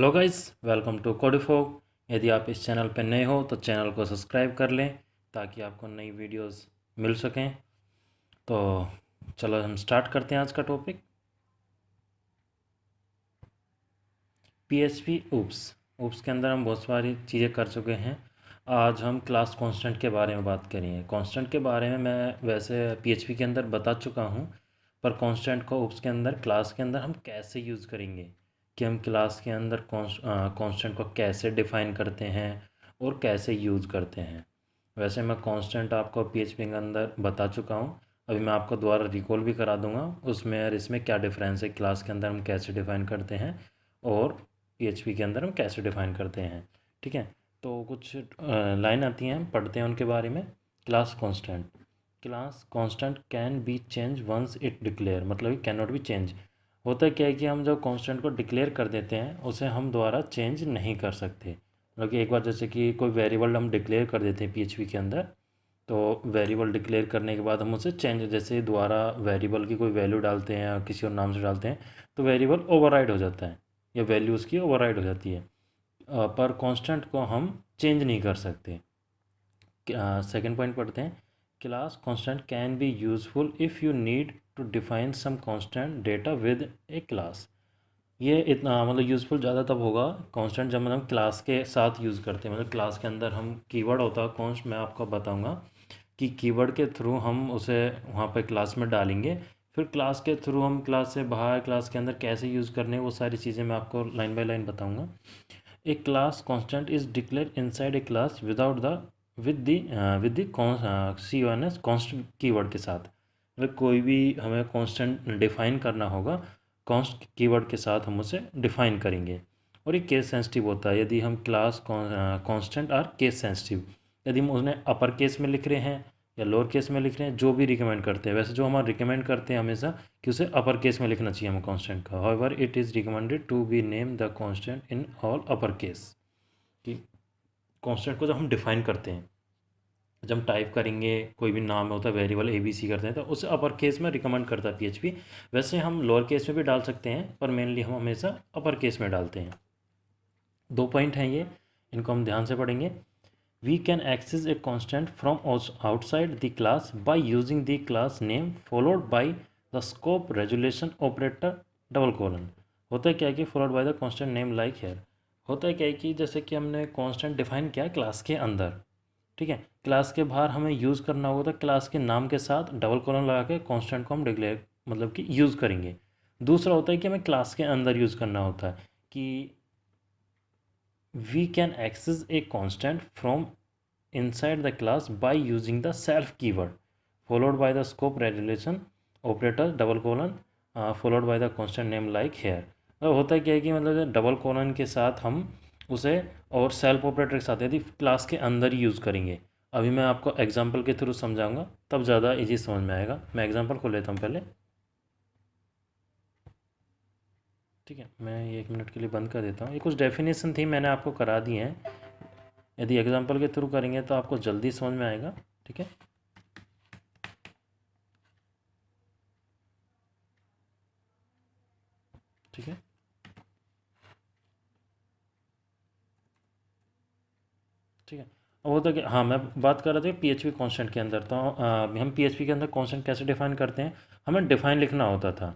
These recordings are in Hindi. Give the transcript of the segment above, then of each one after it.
हेलो गाइस, वेलकम टू कोडिफोक। यदि आप इस चैनल पर नए हो तो चैनल को सब्सक्राइब कर लें ताकि आपको नई वीडियोस मिल सकें। तो चलो हम स्टार्ट करते हैं आज का टॉपिक। पीएचपी ऊप्स के अंदर हम बहुत सारी चीज़ें कर चुके हैं। आज हम क्लास कांस्टेंट के बारे में बात करेंगे। कांस्टेंट के बारे में मैं वैसे पीएचपी के अंदर बता चुका हूँ, पर कांस्टेंट को ऊप्स के अंदर क्लास के अंदर हम कैसे यूज़ करेंगे, कि हम क्लास के अंदर कांस्टेंट को कैसे डिफ़ाइन करते हैं और कैसे यूज़ करते हैं। वैसे मैं कांस्टेंट आपको पीएचपी के अंदर बता चुका हूँ। अभी मैं आपको दोबारा रिकॉल भी करा दूंगा उसमें और इसमें क्या डिफरेंस है, क्लास के अंदर हम कैसे डिफ़ाइन करते हैं और पीएचपी के अंदर हम कैसे डिफ़ाइन करते हैं। ठीक है, तो कुछ लाइन आती हैं, हम पढ़ते हैं उनके बारे में। Class constant can be change once it declare, मतलब कैन नॉट बी चेंज। होता है क्या है कि हम जब कांस्टेंट को डिक्लेयर कर देते हैं उसे हम दोबारा चेंज नहीं कर सकते। मतलब कि एक बार जैसे कि कोई वेरिएबल हम डिक्लेयर कर देते हैं पीएचपी के अंदर, तो वेरिएबल डिक्लेयर करने के बाद हम उसे चेंज, जैसे दोबारा वेरिएबल की कोई वैल्यू डालते हैं या किसी और नाम से डालते हैं तो वेरिएबल ओवरराइड हो जाता है या वैल्यू उसकी ओवरराइड हो जाती है। पर कांस्टेंट को हम चेंज नहीं कर सकते। सेकंड पॉइंट पढ़ते हैं। Class constant can be useful if you need to define some constant data with a class. ये इतना मतलब यूज़फुल ज़्यादा तब होगा कांस्टेंट जब मतलब क्लास के साथ यूज़ करते हैं। मतलब क्लास के अंदर हम कीवर्ड होता है कॉन्स्ट, मैं आपको बताऊंगा कि कीवर्ड के थ्रू हम उसे वहाँ पर क्लास में डालेंगे। फिर क्लास के थ्रू हम क्लास से बाहर क्लास के अंदर कैसे यूज़ करने, वो सारी चीज़ें मैं आपको लाइन बाय लाइन बताऊंगा। A class constant is declare inside a class without the with the C O N S const keyword के साथ। मतलब कोई भी हमें कांस्टेंट डिफाइन करना होगा, कॉन्स्ट कीवर्ड के साथ हम उसे डिफाइन करेंगे। और ये केस सेंसिटिव होता है। यदि हम class constant are case sensitive, यदि हम उन्हें अपर केस में लिख रहे हैं या लोअर केस में लिख रहे हैं, जो भी रिकमेंड करते हैं, वैसे जो हमारा रिकमेंड करते हैं हमेशा कि उसे अपर केस में लिखना चाहिए हमें कांस्टेंट का। However it is recommended to be name the constant in all upper case. कि कांस्टेंट को जब हम डिफाइन करते हैं, जब हम टाइप करेंगे कोई भी नाम होता है वेरिएबल ए बी सी करते हैं, तो उसे अपर केस में रिकमेंड करता है पीएचपी। वैसे हम लोअर केस में भी डाल सकते हैं पर मेनली हम हमेशा अपर केस में डालते हैं। दो पॉइंट हैं ये, इनको हम ध्यान से पढ़ेंगे। We can access a constant from outside the class by using the class name followed by the scope resolution operator double colon. होता है क्या है कि followed by the constant name like here। होता है क्या है कि जैसे कि हमने constant डिफाइन किया क्लास के अंदर, ठीक है, क्लास के बाहर हमें यूज़ करना होगा तो क्लास के नाम के साथ डबल कोलन लगा के constant को हम डिक्लेयर मतलब कि यूज़ करेंगे। दूसरा होता है कि हमें क्लास के अंदर यूज़ करना होता है कि we can access a constant from inside the class by using the self keyword followed by the scope resolution operator double colon followed by the constant name like here। मतलब होता है क्या है कि मतलब डबल कोलन के साथ हम उसे और सेल्फ ऑपरेटर के साथ यदि क्लास के अंदर ही यूज़ करेंगे। अभी मैं आपको एग्जांपल के थ्रू समझाऊंगा तब ज़्यादा इजी समझ में आएगा। मैं एग्जांपल को लेता हूँ पहले, ठीक है। मैं ये 1 मिनट के लिए बंद कर देता हूँ। ये कुछ डेफिनेशन थी मैंने आपको करा दी हैं, यदि एग्जांपल के थ्रू करेंगे तो आपको जल्दी समझ में आएगा। ठीक है, ठीक है, ठीक है। अब होता कि हाँ, मैं बात कर रहा था पीएचपी कांस्टेंट के अंदर, तो हम पीएचपी के अंदर कांस्टेंट कैसे डिफाइन करते हैं, हमें डिफाइन लिखना होता था।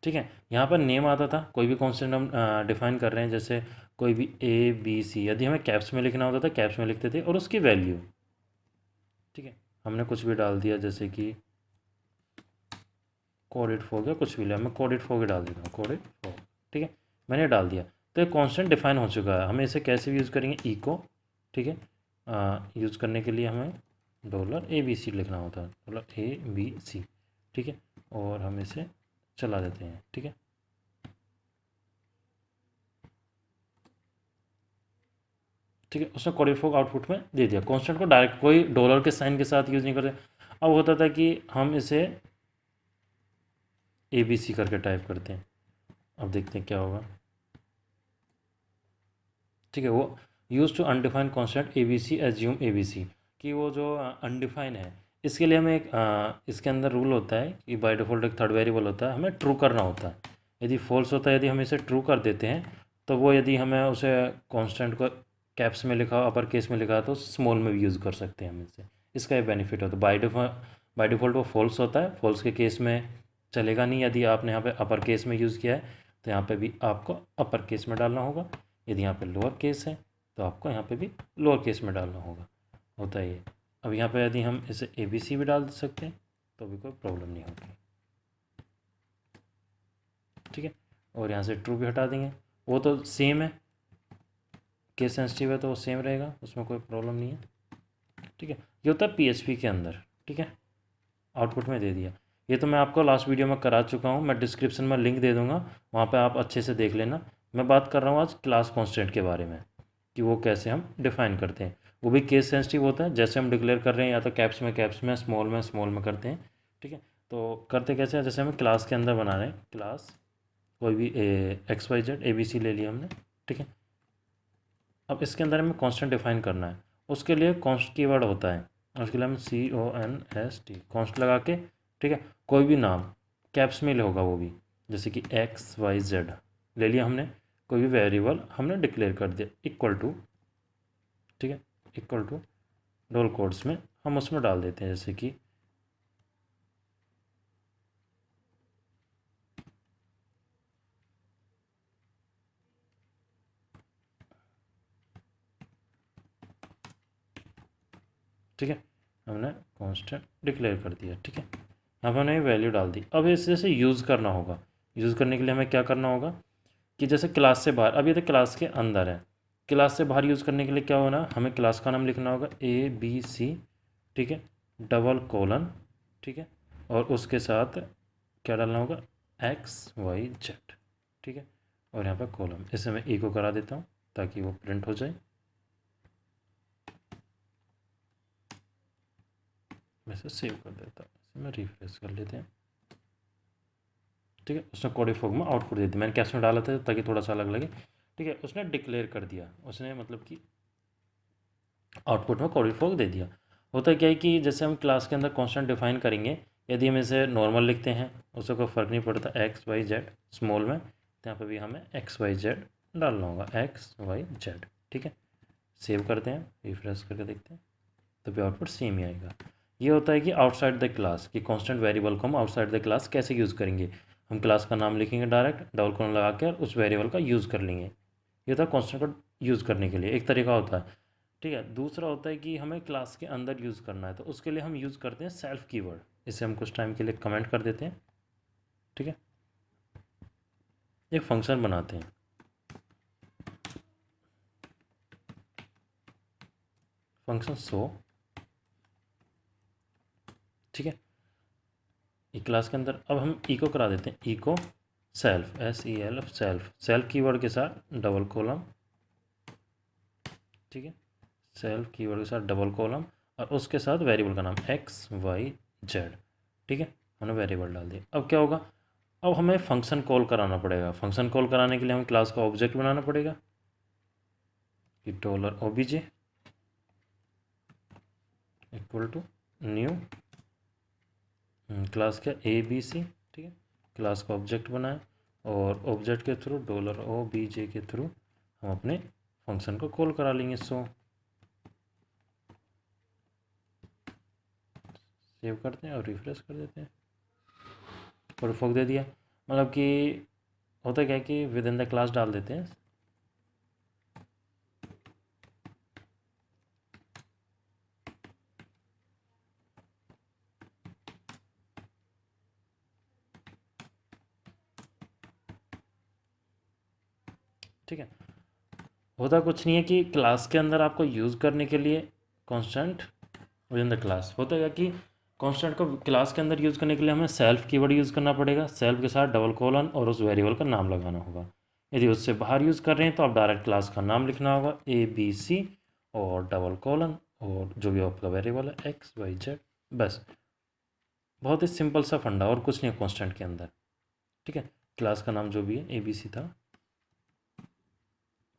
ठीक है, यहाँ पर नेम आता था, कोई भी कांस्टेंट हम डिफाइन कर रहे हैं, जैसे कोई भी ए बी सी, यदि हमें कैप्स में लिखना होता था कैप्स में लिखते थे और उसकी वैल्यू। ठीक है, हमने कुछ भी डाल दिया जैसे कि कोडेड फॉर या कुछ भी लिया, मैं कोडेड फॉर के डाल देता हूँ, कोडेड फॉर। ठीक है, मैंने डाल दिया तो ये कांस्टेंट डिफाइन हो चुका है। हमें इसे कैसे भी यूज़ करेंगे, इको। ठीक है, यूज़ करने के लिए हमें डॉलर ए बी सी लिखना होता है, डॉलर ए बी सी। ठीक है, और हम इसे चला देते हैं। ठीक है, ठीक है, उसने कोडेड फॉर आउटपुट में दे दिया। कांस्टेंट को डायरेक्ट कोई डॉलर के साइन के साथ यूज़ नहीं करते। अब होता था कि हम इसे ए बी सी करके टाइप करते हैं। अब देखते हैं क्या होगा। ठीक है, वो use to undefined constant A B C assume A B C, कि वो जो अनडिफाइन है इसके लिए हमें इसके अंदर रूल होता है कि बाय डिफ़ॉल्ट एक थर्ड वेरिएबल होता है, हमें ट्रू करना होता है। यदि फॉल्स होता है, यदि हम इसे ट्रू कर देते हैं तो वो, यदि हमें उसे कांस्टेंट को कैप्स में लिखा हो, अपर केस में लिखा हो, तो स्मॉल में भी यूज़ कर सकते हैं हम इसे। इसका ये बेनिफिट होता है। बाय डिफ़ॉल्ट वो फॉल्स होता है, फॉल्स के केस में चलेगा नहीं। यदि आपने यहाँ पे अपर केस में यूज़ किया है तो यहाँ पे भी आपको अपर केस में डालना होगा। यदि यहाँ पे लोअर केस है तो आपको यहाँ पे भी लोअर केस में डालना होगा। होता है ये। अब यहाँ पे यदि हम इसे ABC भी डाल सकते हैं तो भी कोई प्रॉब्लम नहीं होगी। ठीक है, और यहाँ से ट्रू भी हटा देंगे, वो तो सेम है, केस सेंसिटिव है तो वो सेम रहेगा, उसमें कोई प्रॉब्लम नहीं है। ठीक है, ये होता है PHP के अंदर। ठीक है, आउटपुट में दे दिया। ये तो मैं आपको लास्ट वीडियो में करा चुका हूँ, मैं डिस्क्रिप्शन में लिंक दे दूँगा, वहाँ पे आप अच्छे से देख लेना। मैं बात कर रहा हूँ आज क्लास कांस्टेंट के बारे में, कि वो कैसे हम डिफ़ाइन करते हैं। वो भी केस सेंसिटिव होता है, जैसे हम डिक्लेयर कर रहे हैं या तो कैप्स में, स्मॉल में करते हैं। ठीक है, तो करते कैसे हैं, जैसे हमें क्लास के अंदर बना रहे हैं, क्लास कोई भी XYZ ABC ले लिया हमने। ठीक है, अब इसके अंदर हमें कांस्टेंट डिफाइन करना है, उसके लिए कॉन्स्ट कीवर्ड होता है। उसके लिए हम CONST कॉन्स्ट लगा के, ठीक है, कोई भी नाम कैप्स में होगा वो भी, जैसे कि XYZ ले लिया हमने, कोई भी वेरिएबल हमने डिक्लेयर कर दिया, इक्वल टू, ठीक है, इक्वल टू डबल कोट्स में हम उसमें डाल देते हैं, जैसे कि ठीक है, हमने कांस्टेंट डिक्लेयर कर दिया। ठीक है, अब हमने वैल्यू डाल दी। अब इसे जैसे यूज़ करना होगा, यूज़ करने के लिए हमें क्या करना होगा कि जैसे क्लास से बाहर, अब ये तो क्लास के अंदर है, क्लास से बाहर यूज़ करने के लिए क्या होना, हमें क्लास का नाम लिखना होगा ABC, ठीक है, डबल कोलन, ठीक है, और उसके साथ क्या डालना होगा, XYZ, ठीक है, और यहाँ पर कॉलम। इसे मैं E को करा देता हूँ ताकि वो प्रिंट हो जाए। वैसे सेव कर देता हूँ, इसे मैं रिफ्रेश कर लेते हैं। ठीक है, उसने कोड फॉग में आउटपुट दे दिया, मैंने कैश में डाला था ताकि थोड़ा सा अलग लगे। ठीक है, उसने डिक्लेयर कर दिया, उसने मतलब कि आउटपुट में कोड फॉग दे दिया। होता क्या है कि जैसे हम क्लास के अंदर कांस्टेंट डिफाइन करेंगे, यदि हम इसे नॉर्मल लिखते हैं उससे कोई फ़र्क नहीं पड़ता, XYZ स्मॉल में, तो यहाँ पर भी हमें XYZ डालना होगा, XYZ। ठीक है, सेव करते हैं, रिफ्रेश करके देखते हैं तो भी आउटपुट सेम ही आएगा। ये होता है कि आउटसाइड द क्लास, कि कांस्टेंट वेरिएबल को हम आउटसाइड द क्लास कैसे यूज़ करेंगे। हम क्लास का नाम लिखेंगे डायरेक्ट, डबल कोलन लगा के, और उस वेरिएबल का यूज़ कर लेंगे। ये होता है कांस्टेंट को यूज़ करने के लिए एक तरीका होता है। ठीक है, दूसरा होता है कि हमें क्लास के अंदर यूज़ करना है, तो उसके लिए हम यूज़ करते हैं सेल्फ कीवर्ड। इसे हम कुछ टाइम के लिए कमेंट कर देते हैं। ठीक है, एक फंक्शन बनाते हैं, फंक्शन शो। ठीक है, ई क्लास के अंदर अब हम ई को करा देते हैं, ई को self, SELF self, self keyword के साथ डबल कॉलम। ठीक है, सेल्फ कीवर्ड के साथ डबल कॉलम, और उसके साथ वेरिएबल का नाम XYZ। ठीक है, हमने वेरिएबल डाल दिया। अब क्या होगा, अब हमें फंक्शन कॉल कराना पड़ेगा। फंक्शन कॉल कराने के लिए हमें क्लास का ऑब्जेक्ट बनाना पड़ेगा कि $OBJ equal to new class का ABC। ठीक है, क्लास का ऑब्जेक्ट बनाए, और ऑब्जेक्ट के थ्रू $OBJ के थ्रू हम अपने फंक्शन को कॉल करा लेंगे। सेव करते हैं और रिफ्रेश कर देते हैं, और फॉग दे दिया। मतलब कि होता क्या है कि विद इन द क्लास डाल देते हैं। ठीक है, होता कुछ नहीं है कि क्लास के अंदर आपको यूज़ करने के लिए constant with in the class, होता है कि कांस्टेंट को क्लास के अंदर यूज़ करने के लिए हमें सेल्फ कीवर्ड यूज़ करना पड़ेगा, सेल्फ के साथ डबल कोलन और उस वेरिएबल का नाम लगाना होगा। यदि उससे बाहर यूज़ कर रहे हैं तो आप डायरेक्ट क्लास का नाम लिखना होगा ABC और डबल कोलन और जो भी आपका वेरिएबल है XYZ। बस, बहुत ही सिंपल सा फंडा, और कुछ नहीं है कांस्टेंट के अंदर। ठीक है, क्लास का नाम जो भी है ABC था,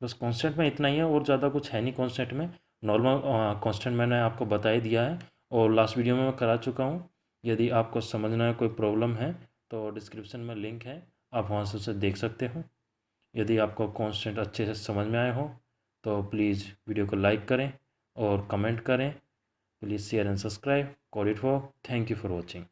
बस कांस्टेंट में इतना ही है, और ज़्यादा कुछ है नहीं कांस्टेंट में। नॉर्मल कांस्टेंट मैंने आपको बता ही दिया है, और लास्ट वीडियो में मैं करा चुका हूँ। यदि आपको समझना है, कोई प्रॉब्लम है, तो डिस्क्रिप्शन में लिंक है, आप वहाँ से उसे देख सकते हो। यदि आपको कॉन्स्टेंट अच्छे से समझ में आए हो तो प्लीज़ वीडियो को लाइक करें और कमेंट करें। Please share and subscribe. Call it for. Thank you for watching.